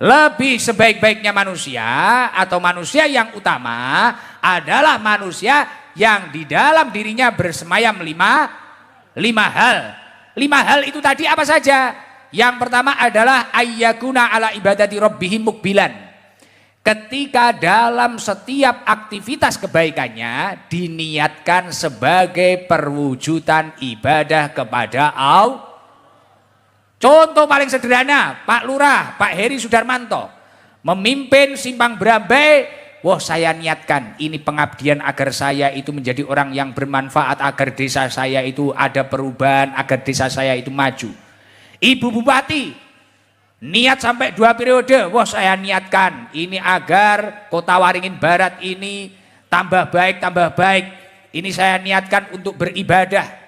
Lebih sebaik-baiknya manusia atau manusia yang utama adalah manusia yang di dalam dirinya bersemayam 5 hal. 5 hal itu tadi apa saja? Yang pertama adalah ayyakuna ala ibadati rabbihim mukbilan. Ketika dalam setiap aktivitas kebaikannya diniatkan sebagai perwujudan ibadah kepada Allah. Contoh paling sederhana, Pak Lurah, Pak Heri Sudarmanto memimpin Simpang Brambai. Wah, saya niatkan ini pengabdian agar saya itu menjadi orang yang bermanfaat, agar desa saya itu ada perubahan, agar desa saya itu maju. Ibu Bupati niat sampai 2 periode. Wah, saya niatkan ini agar Kota Waringin Barat ini tambah baik, tambah baik. Ini saya niatkan untuk beribadah.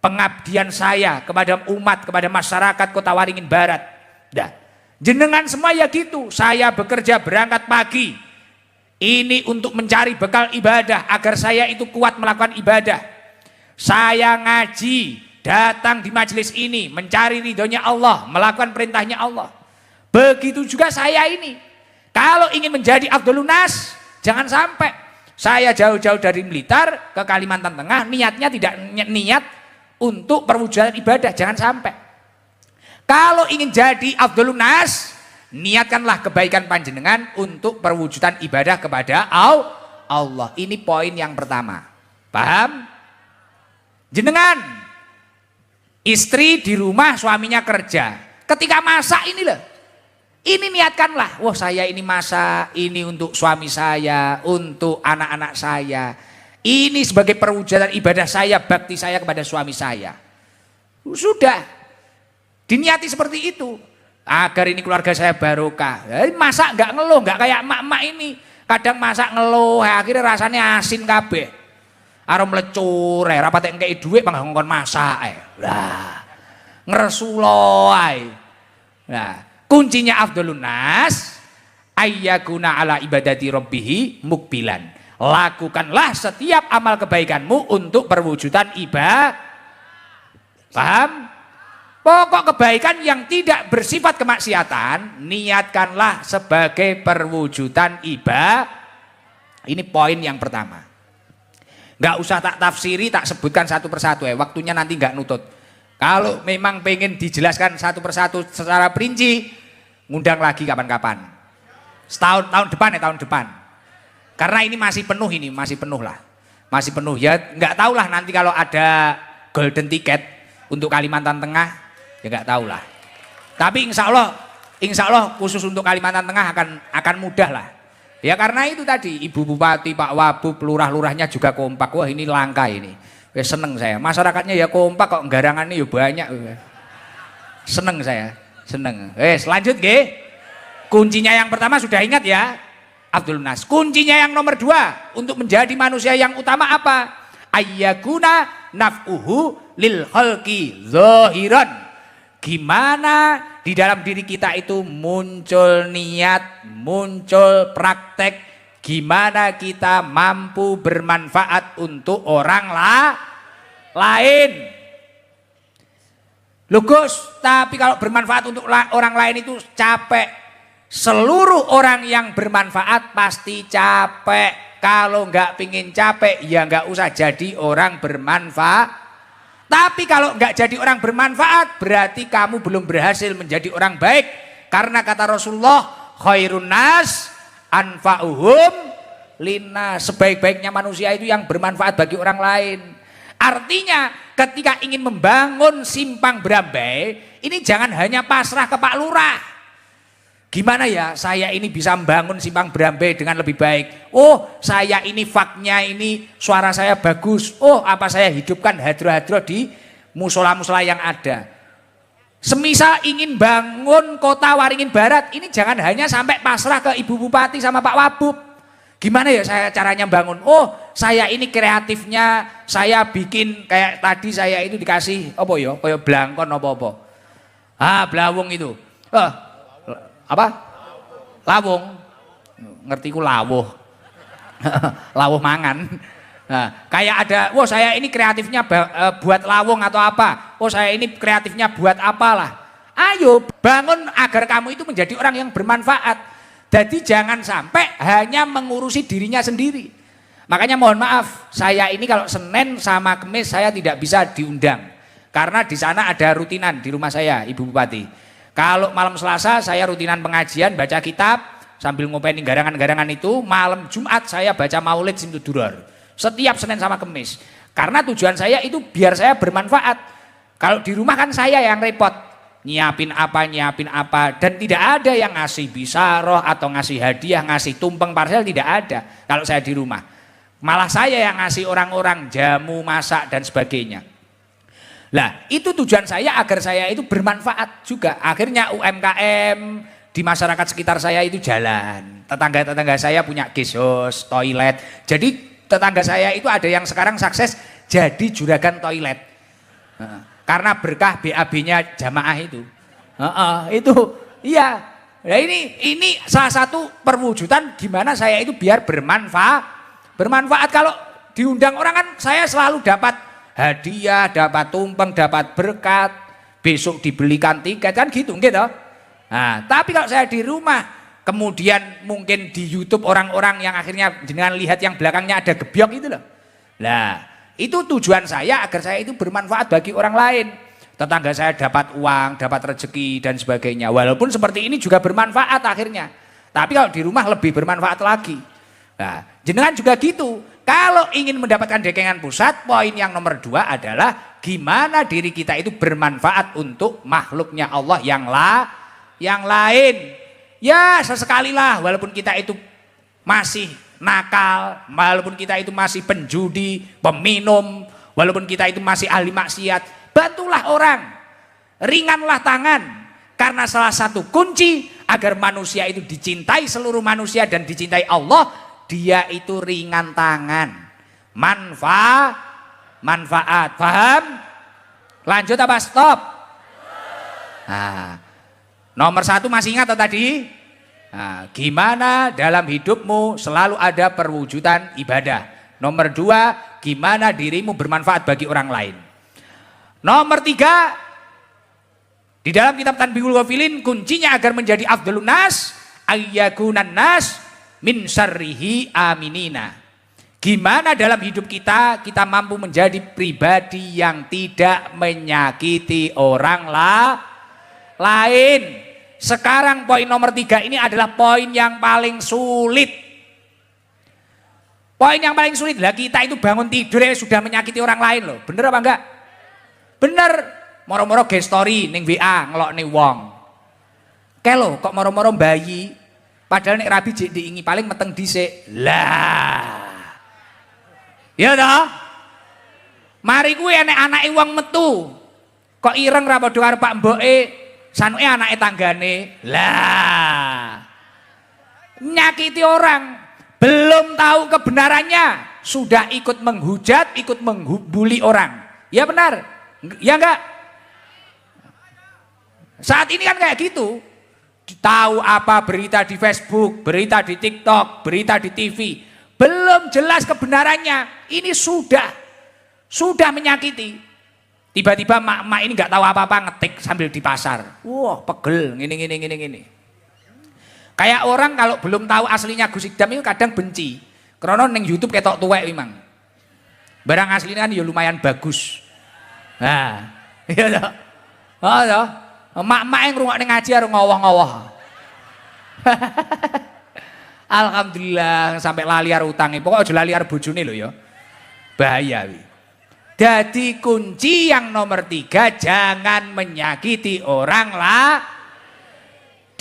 Pengabdian saya kepada umat, kepada masyarakat Kota Waringin Barat. Nah, jenengan semua ya gitu. Saya bekerja berangkat pagi. Ini untuk mencari bekal ibadah agar saya itu kuat melakukan ibadah. Saya ngaji, datang di majelis ini mencari ridhonya Allah, melakukan perintahnya Allah. Begitu juga saya ini. Kalau ingin menjadi afdhalun nas, jangan sampai saya jauh-jauh dari Blitar ke Kalimantan Tengah niatnya tidak niat untuk perwujudan ibadah, jangan sampai. Kalau ingin jadi afdhalun nas, niatkanlah kebaikan panjenengan untuk perwujudan ibadah kepada Allah. Ini poin yang pertama. Paham? Jenengan istri di rumah, suaminya kerja. Ketika masak ini loh, ini niatkanlah. Wah, saya ini masak, ini untuk suami saya, untuk anak-anak saya. Ini sebagai perwujudan ibadah saya, bakti saya kepada suami saya. Sudah diniati seperti itu, agar ini keluarga saya barokah. Masak nggak ngeluh, nggak kayak emak-emak ini. Kadang masak ngeluh, akhirnya rasanya asin kabeh. Arom lecur, rapat engkei duit bang ngongkon masak. Lah, ngeresulo ae. Nah, kuncinya afdhalun nas ayyakuna ala ibadati rabbihi mukbilan. Lakukanlah setiap amal kebaikanmu untuk perwujudan ibadah. Paham? Pokok kebaikan yang tidak bersifat kemaksiatan, niatkanlah sebagai perwujudan ibadah. Ini poin yang pertama. Nggak usah tak tafsiri, tak sebutkan satu persatu ya. Waktunya nanti nggak nutut. Kalau memang pengen dijelaskan satu persatu secara perinci, ngundang lagi kapan-kapan. Tahun depan ya, tahun depan. Karena ini masih penuh, lah. Masih penuh ya, nggak tahu lah nanti kalau ada golden ticket untuk Kalimantan Tengah, ya nggak tahu lah. Tapi insya Allah khusus untuk Kalimantan Tengah akan mudah lah. Ya karena itu tadi, Ibu Bupati, Pak Wabub, lurah-lurahnya juga kompak. Wah, ini langka ini. Seneng saya, masyarakatnya ya kompak kok, nggarangannya ya banyak. Seneng saya, seneng. Selanjut nggih. Kuncinya yang pertama sudah ingat ya. Afdhalun nas. Kuncinya yang nomor 2 untuk menjadi manusia yang utama apa? Ayyakuna naf'uhu lil khalqi zahiran. Gimana di dalam diri kita itu muncul niat, muncul praktek, gimana kita mampu bermanfaat untuk orang lain. Loh Gus, tapi kalau bermanfaat untuk orang lain itu capek. Seluruh orang yang bermanfaat pasti capek. Kalau nggak pingin capek, ya nggak usah jadi orang bermanfaat. Tapi kalau nggak jadi orang bermanfaat, berarti kamu belum berhasil menjadi orang baik. Karena kata Rasulullah, khairun nas anfa'uhum linnas. Sebaik-baiknya manusia itu yang bermanfaat bagi orang lain. Artinya ketika ingin membangun Simpang Brambai, ini jangan hanya pasrah ke Pak Lurah. Gimana ya saya ini bisa membangun Simpang Berambai dengan lebih baik. Oh, saya ini faknya ini suara saya bagus. Oh, apa saya hidupkan hadro-hadro di musola-musola yang ada. Semisal ingin bangun kota Waringin Barat, ini jangan hanya sampai pasrah ke Ibu Bupati sama Pak Wabub. Gimana ya saya caranya bangun? Oh, saya ini kreatifnya, saya bikin kayak tadi saya itu dikasih apa ya? Kayak blangkon apa-apa. Ah, blawung itu. Apa? Lawung. Ngerti ku lawuh. Lawuh mangan. Nah, kayak ada, wah saya ini kreatifnya buat lawung atau apa. Oh saya ini kreatifnya buat apalah. Ayo bangun agar kamu itu menjadi orang yang bermanfaat. Jadi jangan sampai hanya mengurusi dirinya sendiri. Makanya mohon maaf, saya ini kalau Senin sama Kemis saya tidak bisa diundang. Karena di sana ada rutinan di rumah saya, Ibu Bupati. Kalau malam Selasa saya rutinan pengajian, baca kitab, sambil ngopeni garangan-garangan itu. Malam Jumat saya baca maulid Simtuduror. Setiap Senin sama Kemis. Karena tujuan saya itu biar saya bermanfaat. Kalau di rumah kan saya yang repot. Nyiapin apa. Dan tidak ada yang ngasih bisaroh atau ngasih hadiah, ngasih tumpeng parsel, tidak ada. Kalau saya di rumah. Malah saya yang ngasih orang-orang jamu, masak, dan sebagainya. Nah itu tujuan saya agar saya itu bermanfaat juga. Akhirnya UMKM di masyarakat sekitar saya itu jalan. Tetangga-tetangga saya punya gesos, toilet. Jadi tetangga saya itu ada yang sekarang sukses jadi juragan toilet. Karena berkah BAB-nya jamaah itu. Itu iya. Nah ini salah satu perwujudan gimana saya itu biar bermanfaat. Bermanfaat kalau diundang orang kan saya selalu dapat hadiah, dapat tumpeng, dapat berkat, besok dibelikan tiket kan gitu. Nah, tapi kalau saya di rumah, kemudian mungkin di YouTube orang-orang yang akhirnya dengan lihat yang belakangnya ada gebyok itu loh. Nah, itu tujuan saya agar saya itu bermanfaat bagi orang lain. Tetangga saya dapat uang, dapat rezeki dan sebagainya. Walaupun seperti ini juga bermanfaat akhirnya. Tapi kalau di rumah lebih bermanfaat lagi. Nah, jenengan juga gitu. Kalau ingin mendapatkan dekengan pusat, poin yang nomor 2 adalah gimana diri kita itu bermanfaat untuk makhluknya Allah yang lain. Ya sesekali lah, walaupun kita itu masih nakal, walaupun kita itu masih penjudi, peminum, walaupun kita itu masih ahli maksiat, bantulah orang, ringanlah tangan. Karena salah satu kunci agar manusia itu dicintai seluruh manusia dan dicintai Allah, dia itu ringan tangan, manfaat, paham? Lanjut apa stop? Nah, nomor 1 masih ingat tadi? Nah, gimana dalam hidupmu selalu ada perwujudan ibadah. Nomor 2, gimana dirimu bermanfaat bagi orang lain. Nomor 3, di dalam kitab Tanbihul Ghafilin, kuncinya agar menjadi afdhalun nas ayyakunan nas min syarrihi aminina. Gimana dalam hidup kita mampu menjadi pribadi yang tidak menyakiti orang lain. Sekarang poin nomor 3 ini adalah poin yang paling sulit. Poin yang paling sulit lah, kita itu bangun tidur ya sudah menyakiti orang lain loh. Bener apa enggak? Bener. Moro-moro ge story ning WA ngelokne wong. Kelo kok moro-moro bayi. Padahal nek rabi jek diingi paling meteng dhisik. Lah. Ya toh? Mari kuwi enek anake wong metu. Kok ireng ra padha karo Pak Mboke, sanuke anake tanggane. Lah. Nyakiti orang, belum tahu kebenarannya, sudah ikut menghujat, ikut mengbuli orang. Ya benar? Ya enggak? Saat ini kan kayak gitu. Tahu apa berita di Facebook, berita di TikTok, berita di TV, belum jelas kebenarannya, ini sudah menyakiti. Tiba-tiba mak-mak ini nggak tahu apa-apa ngetik sambil di pasar, wah pegel, gini. Kayak orang kalau belum tahu aslinya Gus Idam itu kadang benci, karena neng YouTube ketok tuwek memang. Barang aslinya kan ya lumayan bagus. Nah, iya toh, oh toh. Mak-mak yang ngrungokne ngaji harus ngowoh-ngowoh. Alhamdulillah sampai lali karo utange. Pokoknya aja lali karo bojone lho ya. Bahaya wi. Jadi kunci yang nomor 3, jangan menyakiti orang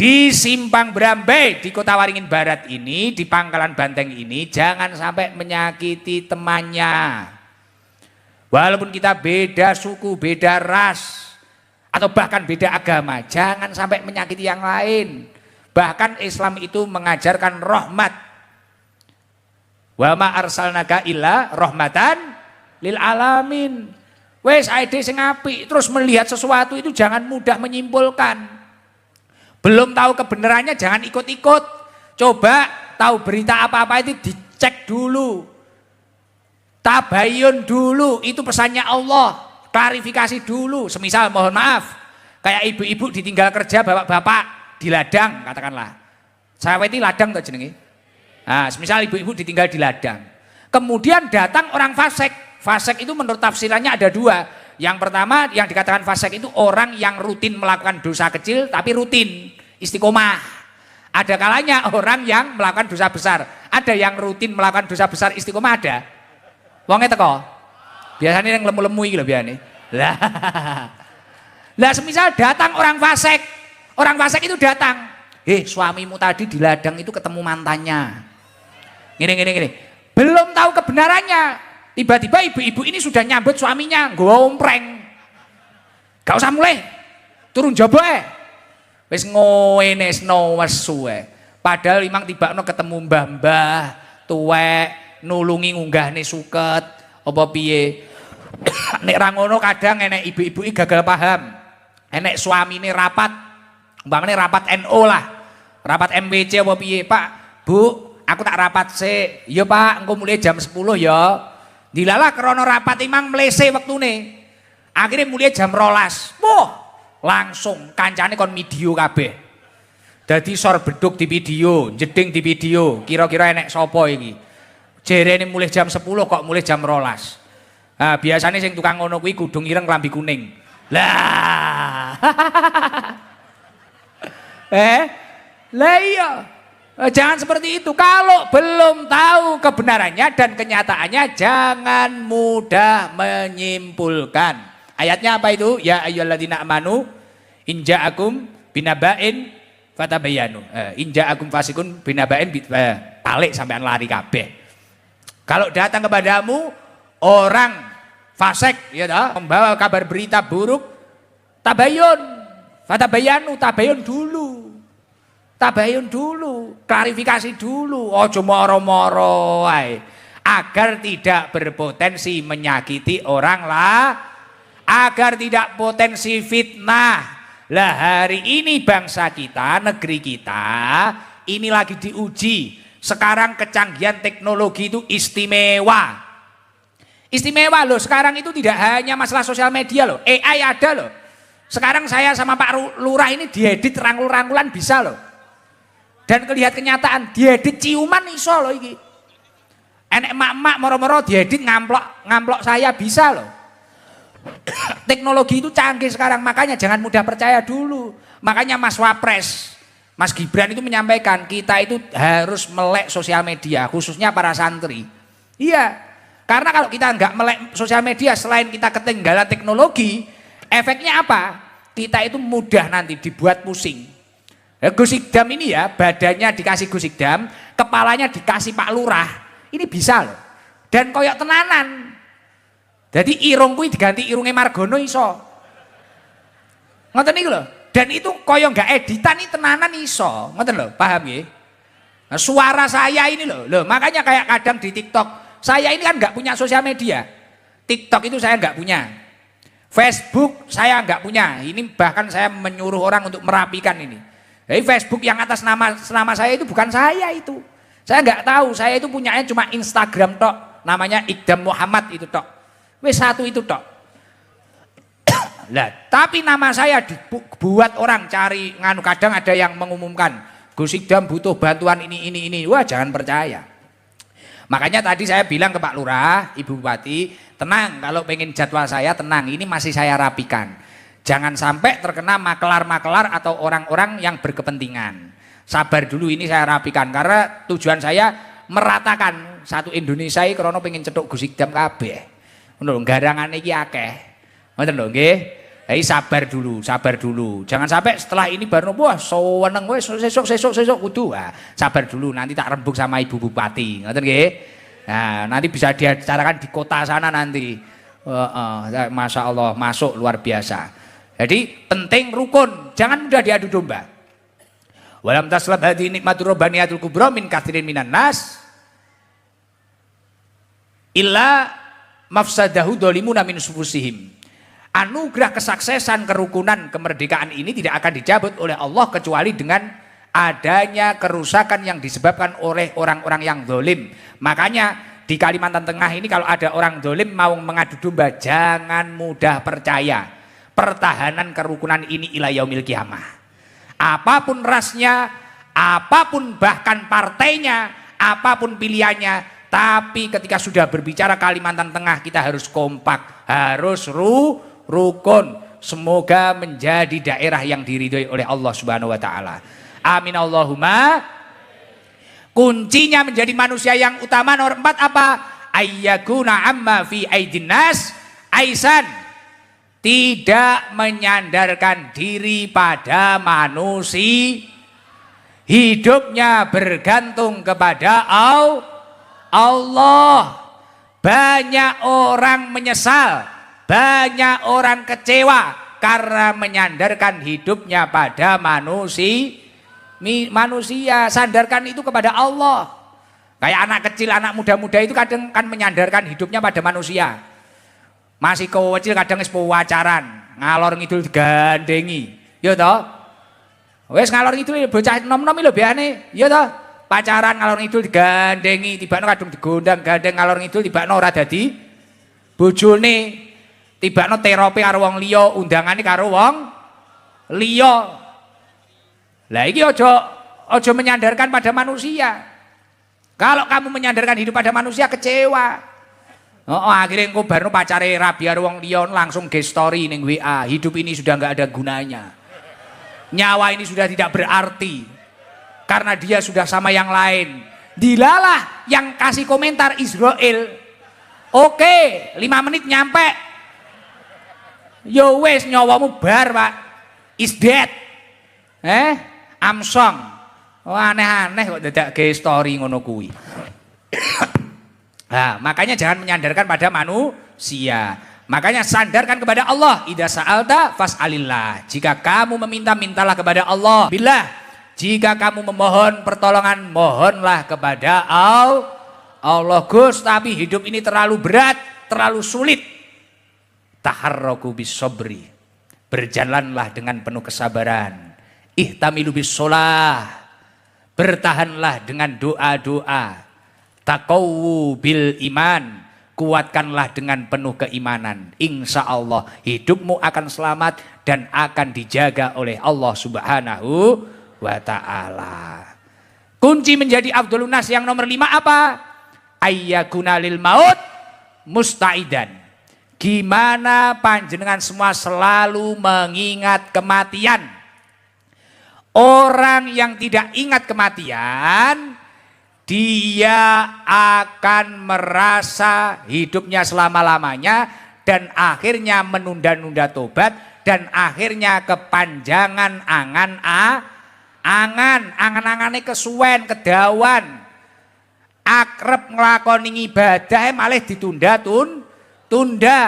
di Simpang Brambe di Kota Waringin Barat ini, di Pangkalan Banteng ini, jangan sampai menyakiti temannya. Walaupun kita beda suku, beda ras, atau bahkan beda agama, jangan sampai menyakiti yang lain. Bahkan Islam itu mengajarkan rahmat. Wa ma arsalnaka illa rahmatan lil alamin. Wes aide sing apik, terus melihat sesuatu itu jangan mudah menyimpulkan. Belum tahu kebenarannya jangan ikut-ikut. Coba tahu berita apa-apa itu dicek dulu. Tabayun dulu, itu pesannya Allah. Klarifikasi dulu. Semisal mohon maaf, kayak ibu-ibu ditinggal kerja bapak-bapak di ladang katakanlah. Saya itu ladang tak jenenge. Nah, semisal ibu-ibu ditinggal di ladang. Kemudian datang orang fasik. Fasik itu menurut tafsirannya ada dua. Yang pertama yang dikatakan fasik itu orang yang rutin melakukan dosa kecil tapi rutin istiqomah. Ada kalanya orang yang melakukan dosa besar. Ada yang rutin melakukan dosa besar istiqomah ada. Wongnya teko. Biasanya yang lemu-lemu iki lho biasane. Lah semisal datang orang fasik. Orang fasik itu datang. Suamimu tadi di ladang itu ketemu mantannya. Gini. Belum tahu kebenarannya. Tiba-tiba ibu-ibu ini sudah nyambut suaminya, nggawa ompreng. Gak usah mulai, turun jobo wis ngene wis suwe. Padahal imang tibakno ketemu mbah-mbah, tuwek, nulungi ngunggahne suket, apa piye. Nek ra ngono kadang enek ibu-ibu iki gagal paham. Enek suamine rapat, umpamane rapat NO lah. Rapat MWC apa piye, Pak, Bu, aku tak rapat sik. Iya Pak, engko mulai jam 10 ya. Dilalah krono rapat imang melese wektune. Akhirnya mulai jam 12. Wah, langsung kancane kon video kabeh. Dadi sor beduk di video, jeding di video. Kira-kira enek sapa iki? Jerene mulai jam 10 kok mulai jam 12. Nah, biasanya sing tukang ngono kuwi kudung ireng klambi kuning. Lah. Lah iya. Jangan seperti itu. Kalau belum tahu kebenarannya dan kenyataannya, jangan mudah menyimpulkan. Ayatnya apa itu? Ya ayyuhalladzina amanu in ja'akum binaba'in fatabayyanu. In ja'akum fasikun binaba'in balik sampean lari kabeh. Kalau datang kepadamu orang fasik ya toh, membawa kabar berita buruk, tabayun. Fatabayyanu, tabayun dulu. Tabayun dulu, klarifikasi dulu, ojo moro-moro agar tidak berpotensi menyakiti orang lah, agar tidak potensi fitnah. Lah hari ini bangsa kita, negeri kita ini lagi diuji. Sekarang kecanggihan teknologi itu istimewa. Istimewa loh, sekarang itu tidak hanya masalah sosial media loh, AI ada loh. Sekarang saya sama Pak Lurah ini diedit rangkul-rangkulan bisa loh. Dan kelihatan kenyataan diedit ciuman iso loh iki. Enek mak-mak moro-moro diedit ngamplok saya bisa loh. Teknologi itu canggih sekarang, makanya jangan mudah percaya dulu. Makanya Mas Wapres, Mas Gibran itu menyampaikan kita itu harus melek sosial media, khususnya para santri. Iya, karena kalau kita nggak melek sosial media, selain kita ketinggalan teknologi, efeknya apa? Kita itu mudah nanti dibuat pusing. Gus Ikdam ini ya, badannya dikasih Gus Ikdam, kepalanya dikasih Pak Lurah, ini bisa loh. Dan koyok tenanan. Jadi irung kuwi diganti irungnya Margono iso. Ngoten niku lho. Dan itu koyok nggak editan ini tenanan iso. Ngoten lho, paham ya? Nah, suara saya ini loh, makanya kayak kadang di TikTok, saya ini kan nggak punya sosial media. TikTok itu saya nggak punya. Facebook saya nggak punya. Ini bahkan saya menyuruh orang untuk merapikan ini. Jadi Facebook yang atas nama saya itu bukan saya itu. Saya nggak tahu, saya itu punyanya cuma Instagram tok. Namanya Ikdam Muhammad itu tok. Wes satu itu tok. Lah, tapi nama saya dibuat orang cari nganu, kadang ada yang mengumumkan Gus Ikdam butuh bantuan ini. Wah, jangan percaya. Makanya tadi saya bilang ke Pak Lurah, Ibu Bupati, tenang kalau pengen jadwal saya tenang, ini masih saya rapikan. Jangan sampai terkena makelar-makelar atau orang-orang yang berkepentingan. Sabar dulu, ini saya rapikan karena tujuan saya meratakan satu Indonesia iki krana pengen cetuk Gus Ikdam kabeh. Ngono lho, garangan iki akeh. Ngoten lho nggih. Jadi sabar dulu. Jangan sampai setelah ini baru wah seneng wes sesuk kudu. Sabar dulu, nanti tak rembuk sama Ibu Bupati. Ngoten nggih? Nah, nanti bisa diacarakan di kota sana nanti. Masya Allah, masuk luar biasa. Jadi penting rukun, jangan mudah diadu domba. Walam taslab hadi nikmatur rabbaniyatul kubra min katsirin minan nas illa mafsadahu dolimuna min sufusihim. Anugerah kesuksesan, kerukunan, kemerdekaan ini tidak akan dicabut oleh Allah kecuali dengan adanya kerusakan yang disebabkan oleh orang-orang yang zalim. Makanya di Kalimantan Tengah ini kalau ada orang zalim mau mengadu domba, jangan mudah percaya. Pertahanan kerukunan ini ila yaumil kiamah. Apapun rasnya, apapun bahkan partainya, apapun pilihannya, tapi ketika sudah berbicara Kalimantan Tengah kita harus kompak, harus rukun. Semoga menjadi daerah yang diridhoi oleh Allah Subhanahu wa taala. Amin Allahumma. Kuncinya menjadi manusia yang utama nomor 4 apa? Ayyakuna amma fi aidin nas aisan. Tidak menyandarkan diri pada manusia. Hidupnya bergantung kepada Allah. Banyak orang menyesal, banyak orang kecewa karena menyandarkan hidupnya pada manusia. Sandarkan itu kepada Allah. Kayak anak kecil, anak muda-muda itu kadang kan menyandarkan hidupnya pada manusia. Masih kecil kadang wis pacaran, ngalor ngidul digandengi. Ya toh? Wis ngalor ngidul bocah nom-nom lho biane. Ya toh? Pacaran ngalor ngidul digandengi, tibane kadung digondang-gandeng ngalor ngidul tibane ora dadi bojone. Tibane terapi karo wong liya, undangane karo wong liya. Lah iki aja menyandarkan pada manusia. Kalau kamu menyandarkan hidup pada manusia kecewa. Akhirnya engko barno pacare rabi karo wong liya langsung ge story ning WA. Hidup ini sudah enggak ada gunanya. Nyawa ini sudah tidak berarti. Karena dia sudah sama yang lain. Dilalah yang kasih komentar Israel. Oke, 5 menit nyampe. Yo wes nyawamu bar, Pak. Is dead. Amsong. Oh, aneh-aneh kok dadake story ngono kuwi. Nah, makanya jangan menyandarkan pada manusia. Makanya sandarkan kepada Allah. Idza sa'alta fas'alillah. Jika kamu meminta, mintalah kepada Allah. Billah. Jika kamu memohon pertolongan, mohonlah kepada Allah. Gus, tapi hidup ini terlalu berat, terlalu sulit. Taharraku bis sabri. Berjalanlah dengan penuh kesabaran. Ihtamilu bis sholah. Bertahanlah dengan doa-doa. Taqawwu bil iman. Kuatkanlah dengan penuh keimanan. Insya Allah hidupmu akan selamat dan akan dijaga oleh Allah Subhanahu wa ta'ala. Kunci menjadi afdhalun nas yang nomor 5 apa? Ayyakuna lil maut musta'idan. Gimana panjenengan semua selalu mengingat kematian. Orang yang tidak ingat kematian, dia akan merasa hidupnya selama-lamanya dan akhirnya menunda-nunda tobat dan akhirnya kepanjangan angan-angannya kesuwen, kedawan, akrep ngelakoni ibadah malah ditunda-tunda.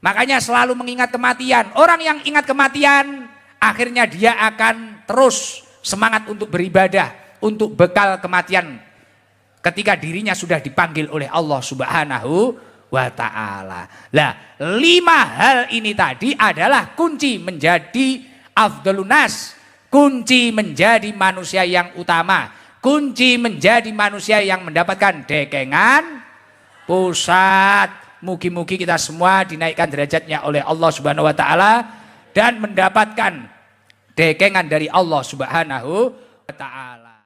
Makanya selalu mengingat kematian. Orang yang ingat kematian akhirnya dia akan terus semangat untuk beribadah, untuk bekal kematian ketika dirinya sudah dipanggil oleh Allah Subhanahu wa ta'ala. Lah, 5 hal ini tadi adalah kunci menjadi afdhalun nas. Kunci menjadi manusia yang utama. Kunci menjadi manusia yang mendapatkan dekengan pusat. Mugi-mugi kita semua dinaikkan derajatnya oleh Allah Subhanahu wa ta'ala dan mendapatkan dekengan dari Allah Subhanahu wa ta'ala.